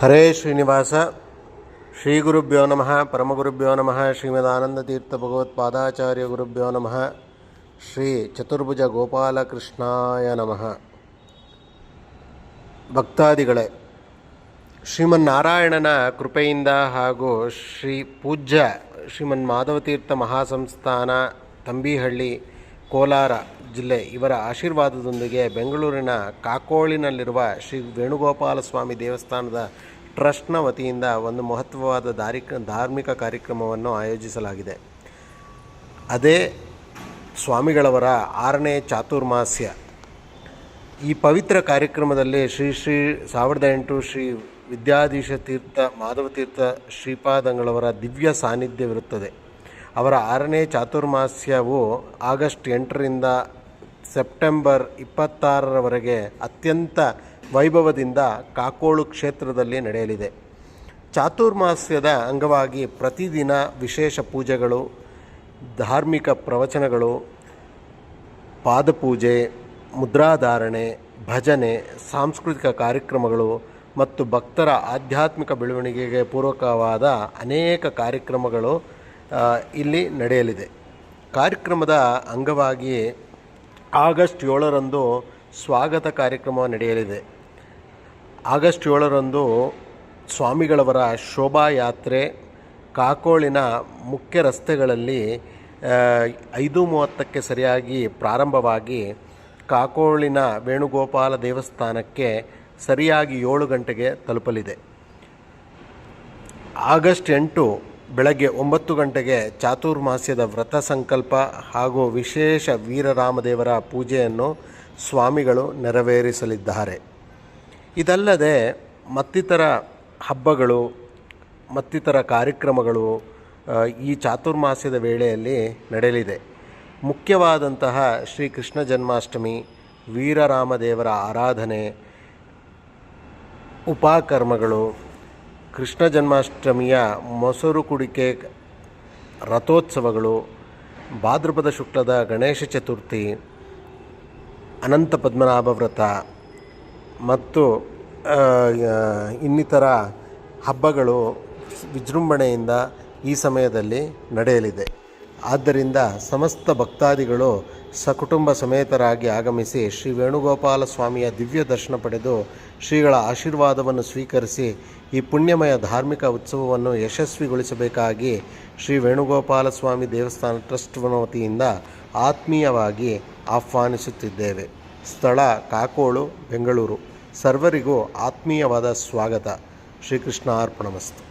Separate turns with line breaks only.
ಹರೇ ಶ್ರೀನಿವಾಸ. ಶ್ರೀ ಗುರುಭ್ಯೋ ನಮಃ. ಪರಮಗುರುಭ್ಯೋ ನಮಃ. ಶ್ರೀಮದಾನಂದತೀರ್ಥ ಭಗವತ್ಪಾದಾಚಾರ್ಯ ಗುರುಭ್ಯೋ ನಮಃ. ಶ್ರೀ ಚತುರ್ಭುಜ ಗೋಪಾಲಕೃಷ್ಣಾಯ ನಮಃ. ಭಕ್ತಾದಿಗಳೇ, ಶ್ರೀಮನ್ನಾರಾಯಣನ ಕೃಪೆಯಿಂದ ಹಾಗೂ ಶ್ರೀ ಪೂಜ್ಯ ಶ್ರೀಮನ್ ಮಾಧವತೀರ್ಥ ಮಹಾಸಂಸ್ಥಾನ ತಂಬಿಹಳ್ಳಿ ಕೋಲಾರ ಜಿಲ್ಲೆ ಇವರ ಆಶೀರ್ವಾದದೊಂದಿಗೆ ಬೆಂಗಳೂರಿನ ಕಾಕೋಳಿನಲ್ಲಿರುವ ಶ್ರೀ ವೇಣುಗೋಪಾಲ ಸ್ವಾಮಿ ದೇವಸ್ಥಾನದ ಟ್ರಸ್ಟ್ನ ವತಿಯಿಂದ ಒಂದು ಮಹತ್ವವಾದ ಧಾರ್ಮಿಕ ಕಾರ್ಯಕ್ರಮವನ್ನು ಆಯೋಜಿಸಲಾಗಿದೆ. ಅದೇ ಸ್ವಾಮಿಗಳವರ 6ನೇ ಚಾತುರ್ಮಾಸ್ಯ. ಈ ಪವಿತ್ರ ಕಾರ್ಯಕ್ರಮದಲ್ಲಿ ಶ್ರೀ 1008 ಶ್ರೀ ವಿದ್ಯಾಧೀಶ ತೀರ್ಥ ಮಾಧವತೀರ್ಥ ಶ್ರೀಪಾದಂಗಳವರ ದಿವ್ಯ ಸಾನ್ನಿಧ್ಯವಿರುತ್ತದೆ. ಅವರ 6ನೇ ಚಾತುರ್ಮಾಸ್ಯವು ಆಗಸ್ಟ್ 8ರಿಂದ ಸೆಪ್ಟೆಂಬರ್ 26ರವರೆಗೆ ಅತ್ಯಂತ ವೈಭವದಿಂದ ಕಾಕೋಳು ಕ್ಷೇತ್ರದಲ್ಲಿ ನಡೆಯಲಿದೆ. ಚಾತುರ್ಮಾಸ್ಯದ ಅಂಗವಾಗಿ ಪ್ರತಿದಿನ ವಿಶೇಷ ಪೂಜೆಗಳು, ಧಾರ್ಮಿಕ ಪ್ರವಚನಗಳು, ಪಾದಪೂಜೆ, ಮುದ್ರಾಧಾರಣೆ, ಭಜನೆ, ಸಾಂಸ್ಕೃತಿಕ ಕಾರ್ಯಕ್ರಮಗಳು ಮತ್ತು ಭಕ್ತರ ಆಧ್ಯಾತ್ಮಿಕ ಬೆಳವಣಿಗೆಗೆ ಪೂರಕವಾದ ಅನೇಕ ಕಾರ್ಯಕ್ರಮಗಳು ಇಲ್ಲಿ ನಡೆಯಲಿದೆ. ಕಾರ್ಯಕ್ರಮದ ಅಂಗವಾಗಿ ಆಗಸ್ಟ್ 7ರಂದು ಸ್ವಾಗತ ಕಾರ್ಯಕ್ರಮ ನಡೆಯಲಿದೆ. ಆಗಸ್ಟ್ 7ರಂದು ಸ್ವಾಮಿಗಳವರ ಶೋಭಾಯಾತ್ರೆ ಕಾಕೋಳಿನ ಮುಖ್ಯ ರಸ್ತೆಗಳಲ್ಲಿ 5:30ಕ್ಕೆ ಸರಿಯಾಗಿ ಪ್ರಾರಂಭವಾಗಿ ಕಾಕೋಳಿನ ವೇಣುಗೋಪಾಲ ದೇವಸ್ಥಾನಕ್ಕೆ ಸರಿಯಾಗಿ 7 ಗಂಟೆಗೆ ತಲುಪಲಿದೆ. ಆಗಸ್ಟ್ 8 ಬೆಳಗ್ಗೆ 9 ಗಂಟೆಗೆ ಚಾತುರ್ಮಾಸ್ಯದ ವ್ರತ ಸಂಕಲ್ಪ ಹಾಗೂ ವಿಶೇಷ ವೀರರಾಮದೇವರ ಪೂಜೆಯನ್ನು ಸ್ವಾಮಿಗಳು ನೆರವೇರಿಸಲಿದ್ದಾರೆ. ಇದಲ್ಲದೆ ಮತ್ತಿತರ ಹಬ್ಬಗಳು, ಮತ್ತಿತರ ಕಾರ್ಯಕ್ರಮಗಳು ಈ ಚಾತುರ್ಮಾಸ್ಯದ ವೇಳೆಯಲ್ಲಿ ನಡೆಯಲಿದೆ. ಮುಖ್ಯವಾದಂತಹ ಶ್ರೀ ಕೃಷ್ಣ ಜನ್ಮಾಷ್ಟಮಿ, ವೀರರಾಮದೇವರ ಆರಾಧನೆ, ಉಪಕರ್ಮಗಳು, ಕೃಷ್ಣ ಜನ್ಮಾಷ್ಟಮಿಯ ಮೊಸರು ಕುಡಿಕೆ ರಥೋತ್ಸವಗಳು, ಭಾದ್ರಪದ ಶುಕ್ಲದ ಗಣೇಶ ಚತುರ್ಥಿ, ಅನಂತ ಪದ್ಮನಾಭ ವ್ರತ ಮತ್ತು ಇನ್ನಿತರ ಹಬ್ಬಗಳು ವಿಜೃಂಭಣೆಯಿಂದ ಈ ಸಮಯದಲ್ಲಿ ನಡೆಯಲಿದೆ. ಆದ್ದರಿಂದ ಸಮಸ್ತ ಭಕ್ತಾದಿಗಳು ಸಕುಟುಂಬ ಸಮೇತರಾಗಿ ಆಗಮಿಸಿ ಶ್ರೀ ವೇಣುಗೋಪಾಲ ಸ್ವಾಮಿಯ ದಿವ್ಯ ದರ್ಶನ ಪಡೆದು ಶ್ರೀಗಳ ಆಶೀರ್ವಾದವನ್ನು ಸ್ವೀಕರಿಸಿ ಈ ಪುಣ್ಯಮಯ ಧಾರ್ಮಿಕ ಉತ್ಸವವನ್ನು ಯಶಸ್ವಿಗೊಳಿಸಬೇಕಾಗಿ ಶ್ರೀ ವೇಣುಗೋಪಾಲ ಸ್ವಾಮಿ ದೇವಸ್ಥಾನ ಟ್ರಸ್ಟ್ ವತಿಯಿಂದ ಆತ್ಮೀಯವಾಗಿ ಆಹ್ವಾನಿಸುತ್ತಿದ್ದೇವೆ. ಸ್ಥಳ ಕಾಕೋಳು, ಬೆಂಗಳೂರು. ಸರ್ವರಿಗೂ ಆತ್ಮೀಯವಾದ ಸ್ವಾಗತ. ಶ್ರೀಕೃಷ್ಣ ಅರ್ಪಣಮಸ್ತು.